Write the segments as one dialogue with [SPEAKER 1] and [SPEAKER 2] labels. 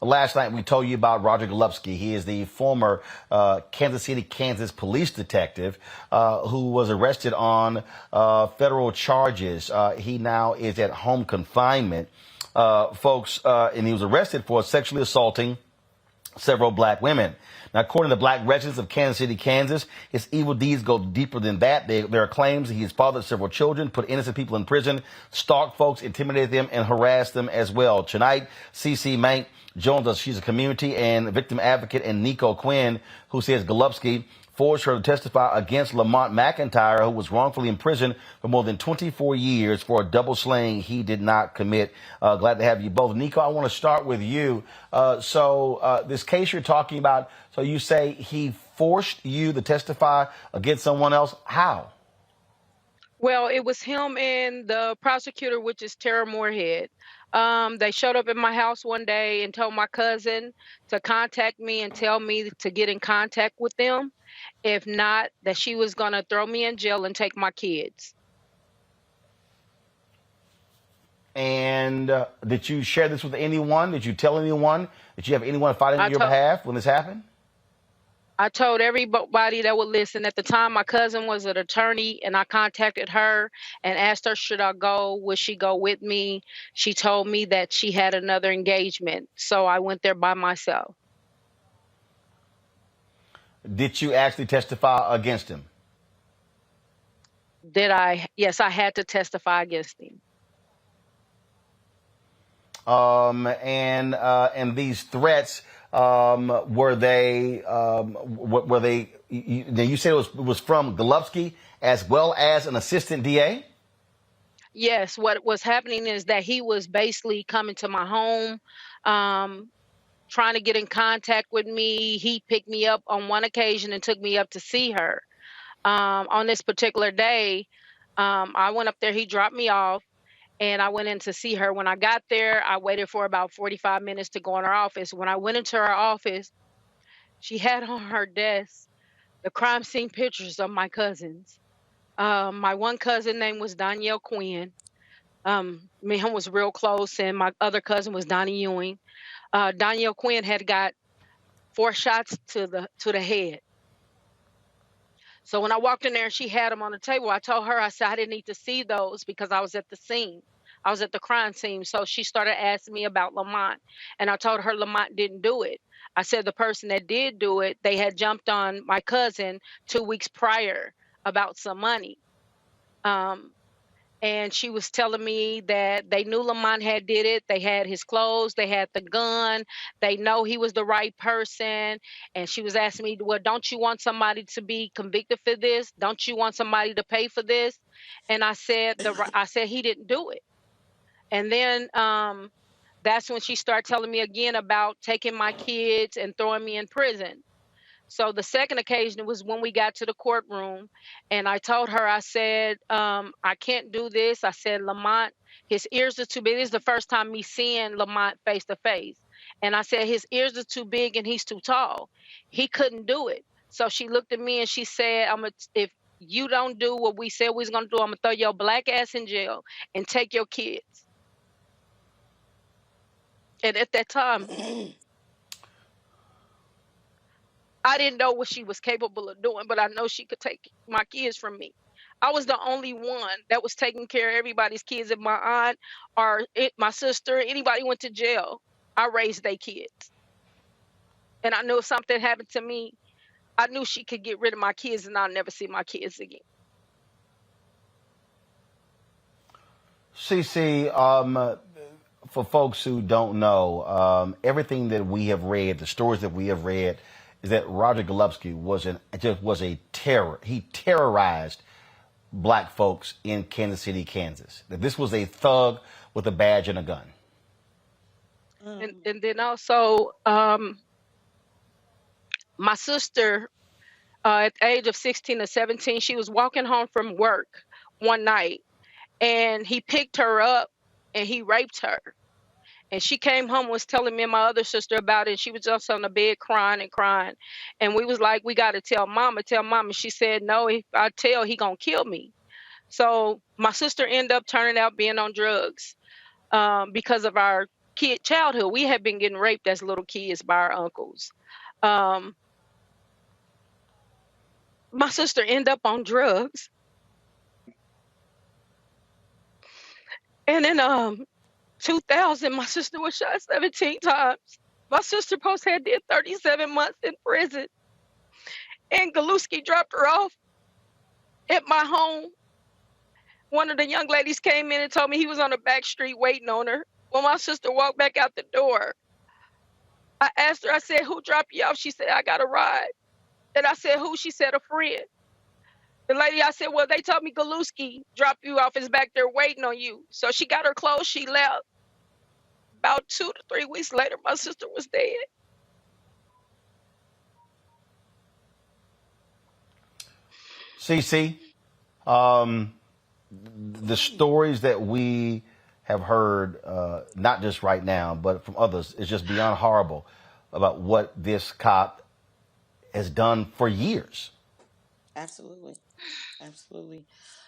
[SPEAKER 1] Last night, we told you about Roger Golubski. He is the former Kansas City, Kansas police detective who was arrested on federal charges. He now is at home confinement, folks, and he was arrested for sexually assaulting several black women. Now, according to black residents of Kansas City, Kansas, his evil deeds go deeper than that. There are claims that he has fathered several children, put innocent people in prison, stalked folks, intimidated them, and harassed them as well. Tonight, Cece Manck joins us. She's a community and victim advocate, and Niko Quinn, who says Golubski forced her to testify against Lamonte McIntyre, who was wrongfully imprisoned for more than 24 years for a double slaying he did not commit. Glad to have you both. Niko, I want to start with you. So this case you're talking about, so you say he forced you to testify against someone else. How?
[SPEAKER 2] Well, it was him and the prosecutor, which is Tara Moorhead. They showed up at my house one day and told my cousin to contact me and tell me to get in contact with them. If not, that she was going to throw me in jail and take my kids.
[SPEAKER 1] And did you share this with anyone? Did you tell anyone? Did you have anyone fighting on your behalf when this happened?
[SPEAKER 2] I told everybody that would listen. At the time, my cousin was an attorney, and I contacted her and asked her, should I go? Would she go with me? She told me that she had another engagement, so I went there by myself.
[SPEAKER 1] Did you actually testify against him?
[SPEAKER 2] Did I? Yes, I had to testify against him.
[SPEAKER 1] And these threats, were they? You said it was from Golubski as well as an assistant DA?
[SPEAKER 2] Yes, what was happening is that he was basically coming to my home, trying to get in contact with me. He picked me up on one occasion and took me up to see her. On this particular day, I went up there, he dropped me off, and I went in to see her. When I got there, I waited for about 45 minutes to go in her office. When I went into her office, she had on her desk the crime scene pictures of my cousins. My one cousin name was Niko Quinn. Me and him was real close, and my other cousin was Donnie Ewing. Niko Quinn had got 4 shots to the head. So when I walked in there and she had them on the table, I told her, I said, I didn't need to see those because I was at the scene. I was at the crime scene. So she started asking me about Lamont. And I told her Lamont didn't do it. I said the person that did do it, they had jumped on my cousin 2 weeks prior about some money. And she was telling me that they knew Lamont had did it. They had his clothes. They had the gun. They know he was the right person. And she was asking me, well, don't you want somebody to be convicted for this? Don't you want somebody to pay for this? And I said, he didn't do it. And then that's when she started telling me again about taking my kids and throwing me in prison. So the second occasion was when we got to the courtroom, and I told her, I said, I can't do this. I said, Lamont, his ears are too big. This is the first time me seeing Lamont face to face. And I said, his ears are too big and he's too tall. He couldn't do it. So she looked at me and she said, if you don't do what we said we was going to do, I'm going to throw your black ass in jail and take your kids. And at that time, I didn't know what she was capable of doing, but I know she could take my kids from me. I was the only one that was taking care of everybody's kids. If my aunt or my sister, anybody went to jail, I raised their kids. And I knew if something happened to me, I knew she could get rid of my kids and I'll never see my kids again.
[SPEAKER 1] Cece, for folks who don't know, everything that we have read, the stories that we have read, is that Roger Golubski was a terror. He terrorized black folks in Kansas City, Kansas. That this was a thug with a badge and a gun.
[SPEAKER 2] And then also, my sister, at the age of 16 or 17, she was walking home from work one night, and he picked her up and he raped her. And she came home and was telling me and my other sister about it. And she was just on the bed crying and crying. And we was like, we got to tell mama. She said, no, if I tell, he going to kill me. So my sister ended up turning out being on drugs because of our childhood. We had been getting raped as little kids by our uncles. My sister ended up on drugs. And in 2000, my sister was shot 17 times. My sister post had did 37 months in prison. And Golubski dropped her off at my home. One of the young ladies came in and told me he was on the back street waiting on her. When my sister walked back out the door, I asked her, I said, who dropped you off? She said, I got a ride. And I said, who? She said, a friend. The lady, I said, well, they told me Golubski dropped you off, is back there waiting on you. So she got her clothes, she left. About 2 to 3 weeks later, my sister was dead.
[SPEAKER 1] Cece, the stories that we have heard, not just right now, but from others, is just beyond horrible about what this cop has done for years.
[SPEAKER 3] Absolutely. Absolutely.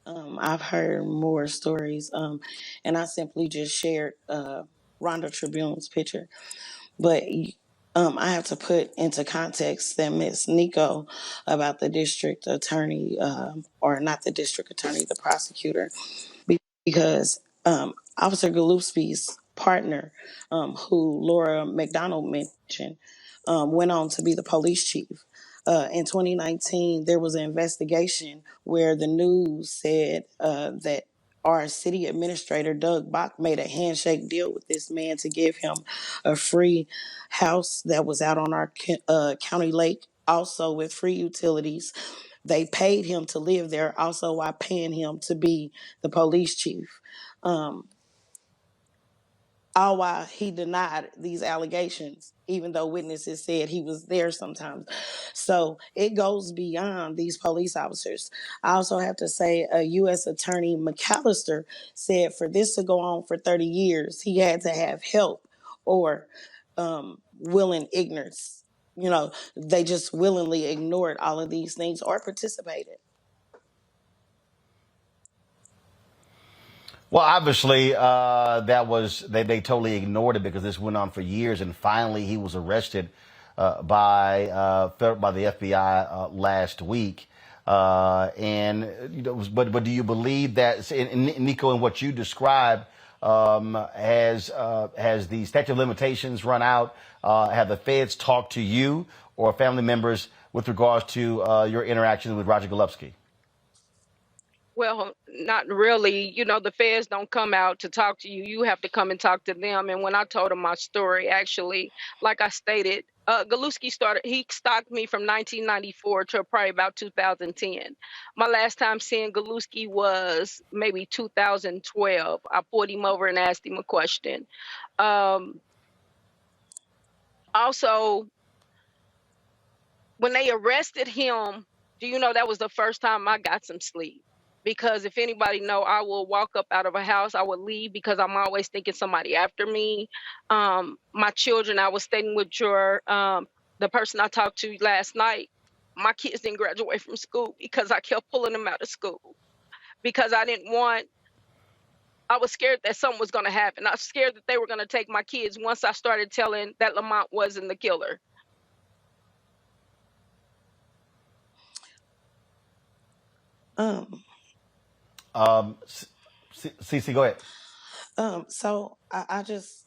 [SPEAKER 3] I've heard more stories, and I simply just shared Rhonda Tribune's picture. But I have to put into context that Miss Niko about the district attorney, or not the district attorney, the prosecutor, because Officer Golubski's partner, who Laura McDonald mentioned, went on to be the police chief. In 2019, there was an investigation where the news said that our city administrator, Doug Bach, made a handshake deal with this man to give him a free house that was out on our county lake, also with free utilities. They paid him to live there, also while paying him to be the police chief. Um, all while he denied these allegations, even though witnesses said he was there sometimes. So it goes beyond these police officers. I also have to say, U.S. Attorney McAllister said for this to go on for 30 years, he had to have help or willing ignorance. You know, they just willingly ignored all of these things or participated.
[SPEAKER 1] Well, obviously, that was they totally ignored it because this went on for years, and finally he was arrested by the FBI last week. And you know, but do you believe that, Niko, in what you described, has the statute of limitations run out? Have the feds talked to you or family members with regards to your interaction with Roger Golubski?
[SPEAKER 2] Well, not really. You know, the feds don't come out to talk to you. You have to come and talk to them. And when I told him my story, actually, like I stated, Golubski he stalked me from 1994 to probably about 2010. My last time seeing Golubski was maybe 2012. I pulled him over and asked him a question. Also, when they arrested him, do you know that was the first time I got some sleep? Because if anybody know, I will walk up out of a house, I would leave because I'm always thinking somebody after me. My children, I was staying with the person I talked to last night. My kids didn't graduate from school because I kept pulling them out of school because I was scared that something was going to happen. I was scared that they were going to take my kids once I started telling that Lamonte wasn't the killer.
[SPEAKER 1] Cece, go ahead.
[SPEAKER 3] So I just,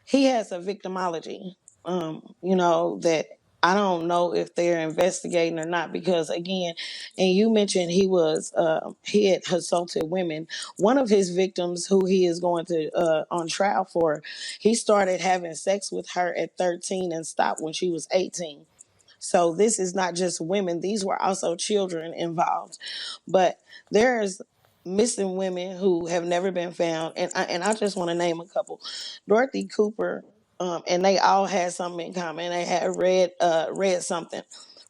[SPEAKER 3] he has a victimology, you know, that I don't know if they're investigating or not, because again, and you mentioned he had assaulted women. One of his victims, who he is going to on trial for, he started having sex with her at 13 and stopped when she was 18. So this is not just women; these were also children involved. But there's missing women who have never been found, and I just want to name a couple: Dorothy Cooper, and they all had something in common. They had red something,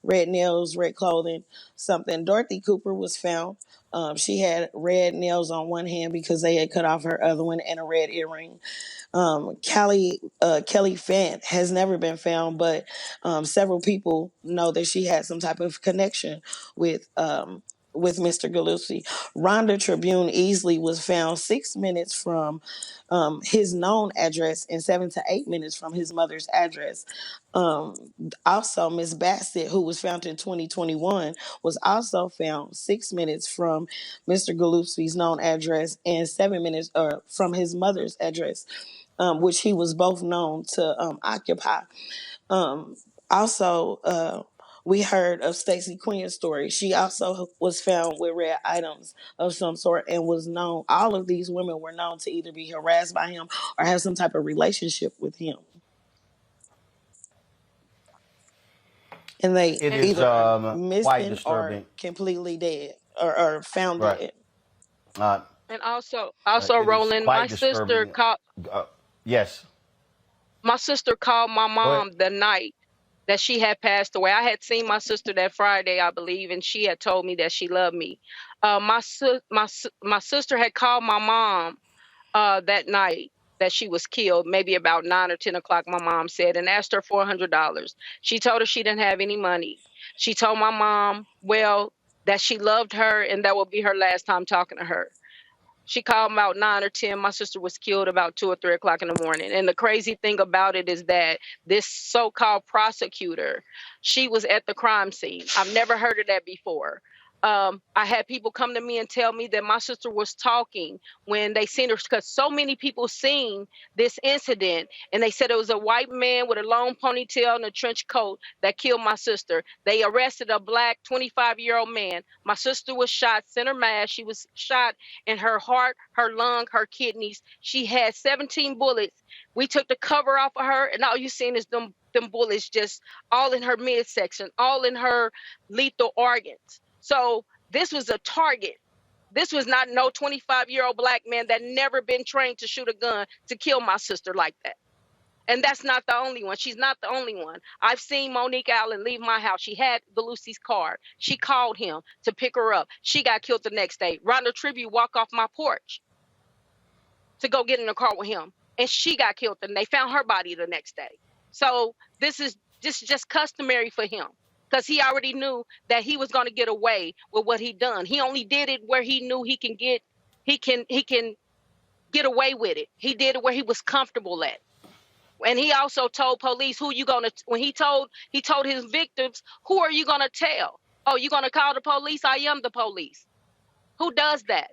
[SPEAKER 3] red nails, red clothing, something. Dorothy Cooper was found. She had red nails on one hand because they had cut off her other one, and a red earring. Kelly Fant has never been found, but several people know that she had some type of connection with with Mr. Golubski. Rhonda Tribune easily was found 6 minutes from his known address and 7 to 8 minutes from his mother's address. Um, Also, Miss Bassett, who was found in 2021, was also found 6 minutes from Mr. Golubski's known address and 7 minutes from his mother's address, which he was both known to occupy. Um, Also, we heard of Stacey Quinn's story. She also was found with red items of some sort and was known. All of these women were known to either be harassed by him or have some type of relationship with him. And they
[SPEAKER 1] It
[SPEAKER 2] And
[SPEAKER 1] is
[SPEAKER 3] either are
[SPEAKER 1] quite
[SPEAKER 3] missing or
[SPEAKER 1] disturbing.
[SPEAKER 3] completely dead or found
[SPEAKER 1] Right.
[SPEAKER 3] dead.
[SPEAKER 1] Uh,
[SPEAKER 2] and also
[SPEAKER 1] it is
[SPEAKER 2] Roland,
[SPEAKER 1] quite disturbing. Yes.
[SPEAKER 2] my sister called my
[SPEAKER 1] Go ahead.
[SPEAKER 2] mom the night that she had passed away. I had seen my sister that Friday, I believe, and she had told me that she loved me. My sister had called my mom that night that she was killed, maybe about 9 or 10 o'clock. My mom said, and asked her for $100. She told her she didn't have any money. She told my mom, well, that she loved her and that would be her last time talking to her. She called about 9 or 10. My sister was killed about 2 or 3 o'clock in the morning. And the crazy thing about it is that this so-called prosecutor, she was at the crime scene. I've never heard of that before. I had people come to me and tell me that my sister was talking when they seen her, because so many people seen this incident, and they said it was a white man with a long ponytail and a trench coat that killed my sister. They arrested a black 25-year-old man. My sister was shot center mass. She was shot in her heart, her lung, her kidneys. She had 17 bullets. We took the cover off of her, and all you seen is them bullets just all in her midsection, all in her lethal organs. So this was a target. This was not no 25-year-old black man that never been trained to shoot a gun to kill my sister like that. And that's not the only one. She's not the only one. I've seen Monique Allen leave my house. She had Golubski's card. She called him to pick her up. She got killed the next day. Rhonda Tribute walked off my porch to go get in the car with him, and she got killed, and they found her body the next day. So this is just customary for him, because he already knew that he was going to get away with what he done. He only did it where he knew he can get away with it. He did it where he was comfortable at. And he also told police, who you gonna, when he told his victims, who are you gonna tell? Oh, you gonna call the police? I am the police. Who does that?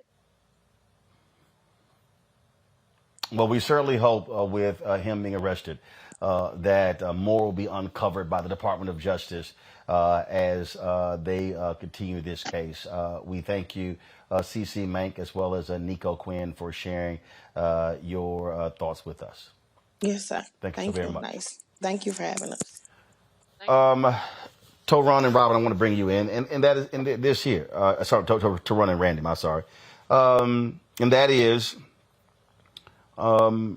[SPEAKER 1] Well, we certainly hope with him being arrested that more will be uncovered by the Department of Justice as they continue this case. We thank you, Cece Manck, as well as Niko Quinn, for sharing your thoughts with us.
[SPEAKER 3] Yes, sir.
[SPEAKER 1] Thank you so very much.
[SPEAKER 3] Nice. Thank you for having us.
[SPEAKER 1] To Ron and Robin, I want to bring you in, and that is in this here. Sorry, to Ron and Randy, I'm sorry. And that is, I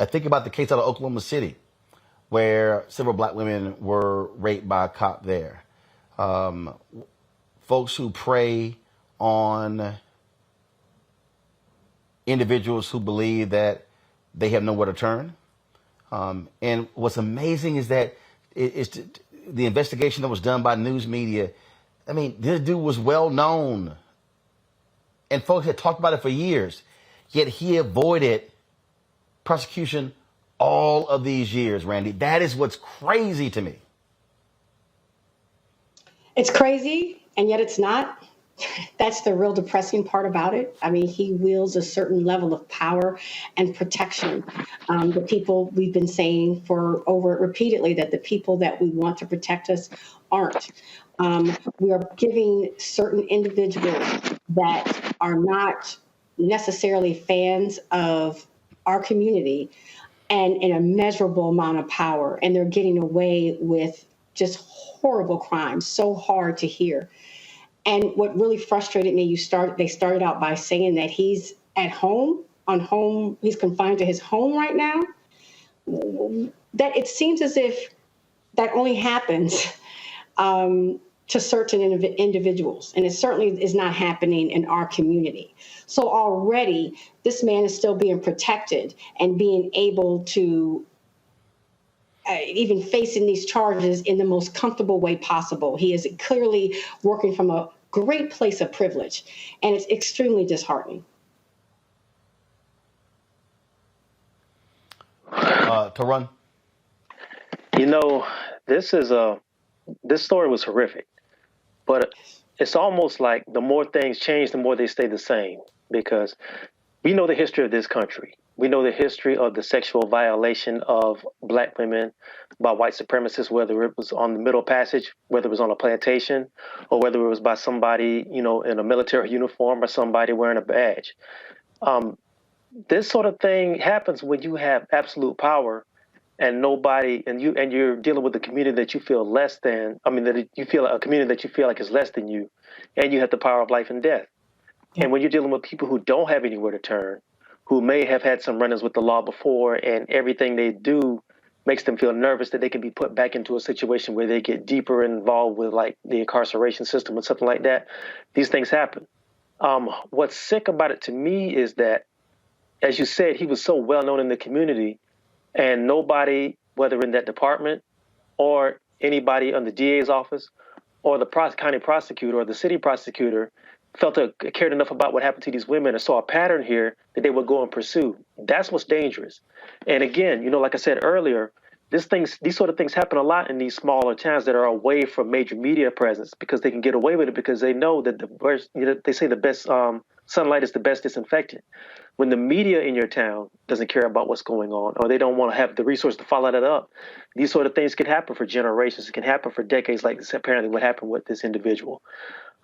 [SPEAKER 1] think about the case out of Oklahoma City, where several black women were raped by a cop there. Folks who prey on individuals who believe that they have nowhere to turn. And what's amazing is that the investigation that was done by news media. I mean, this dude was well known, and folks had talked about it for years, yet he avoided prosecution all of these years, Randy. That is what's crazy to me.
[SPEAKER 4] It's crazy, and yet it's not. That's the real depressing part about it. I mean, he wields a certain level of power and protection. The people we've been saying for over repeatedly that the people that we want to protect us aren't. We are giving certain individuals that are not necessarily fans of our community and an immeasurable amount of power, and they're getting away with just horrible crimes, so hard to hear. And what really frustrated me, they started out by saying that he's at home, he's confined to his home right now. That it seems as if that only happens to certain individuals, and it certainly is not happening in our community. So already, this man is still being protected and being able to even facing these charges in the most comfortable way possible. He is clearly working from a great place of privilege, and it's extremely disheartening.
[SPEAKER 1] To run.
[SPEAKER 5] You know, this story was horrific, but it's almost like the more things change, the more they stay the same, because we know the history of this country. We know the history of the sexual violation of Black women by white supremacists, whether it was on the Middle Passage, whether it was on a plantation, or whether it was by somebody, in a military uniform or somebody wearing a badge. This sort of thing happens when you have absolute power and you're dealing with a community that you feel less than. That you feel a community that you feel like is less than you, and you have the power of life and death. And when you're dealing with people who don't have anywhere to turn, who may have had some run-ins with the law before, and everything they do makes them feel nervous that they can be put back into a situation where they get deeper involved with like the incarceration system or something like that, these things happen. What's sick about it to me is that, as you said, he was so well known in the community, and nobody, whether in that department or anybody on the DA's office or the county prosecutor or the city prosecutor, cared enough about what happened to these women and saw a pattern here that they would go and pursue. That's what's dangerous. And again, like I said earlier, these sort of things happen a lot in these smaller towns that are away from major media presence, because they can get away with it because they know that they say the best sunlight is the best disinfectant. When the media in your town doesn't care about what's going on, or they don't want to have the resource to follow that up, these sort of things can happen for generations. It can happen for decades, like this, apparently what happened with this individual.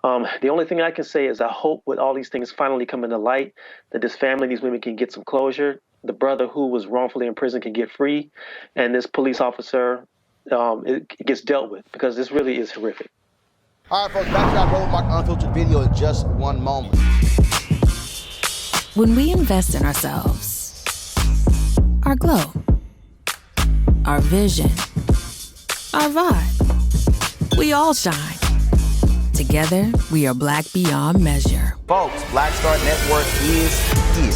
[SPEAKER 5] The only thing I can say is I hope with all these things finally coming to light that this family, these women can get some closure. The brother who was wrongfully in prison can get free, and this police officer it gets dealt with, because this really is horrific.
[SPEAKER 1] All right, folks, back to that Roland Martin Unfiltered video in just one moment.
[SPEAKER 6] When we invest in ourselves, our glow, our vision, our vibe, we all shine. Together, we are Black beyond measure.
[SPEAKER 1] Folks, Black Star Network is here.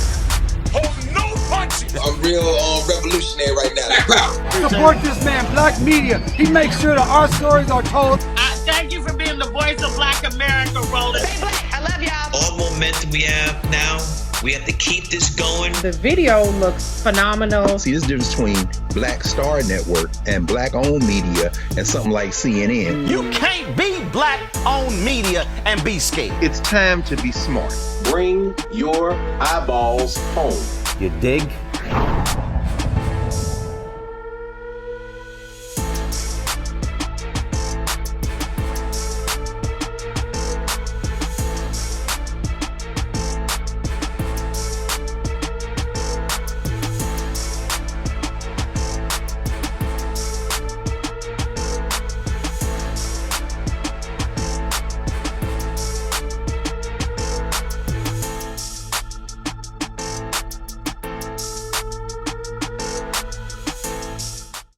[SPEAKER 7] Hold no punches.
[SPEAKER 8] I'm real revolutionary right now.
[SPEAKER 9] Support this man, Black Media. He makes sure that our stories are told.
[SPEAKER 7] Thank you for being the voice of Black America, Roland.
[SPEAKER 2] Stay Black. I love y'all.
[SPEAKER 10] All momentum we have now, we have to keep this going.
[SPEAKER 11] The video looks phenomenal.
[SPEAKER 12] See, there's a difference between Black Star Network and Black-owned media and something like CNN.
[SPEAKER 1] You can't be Black-owned media and be scared.
[SPEAKER 12] It's time to be smart.
[SPEAKER 8] Bring your eyeballs home.
[SPEAKER 1] You dig?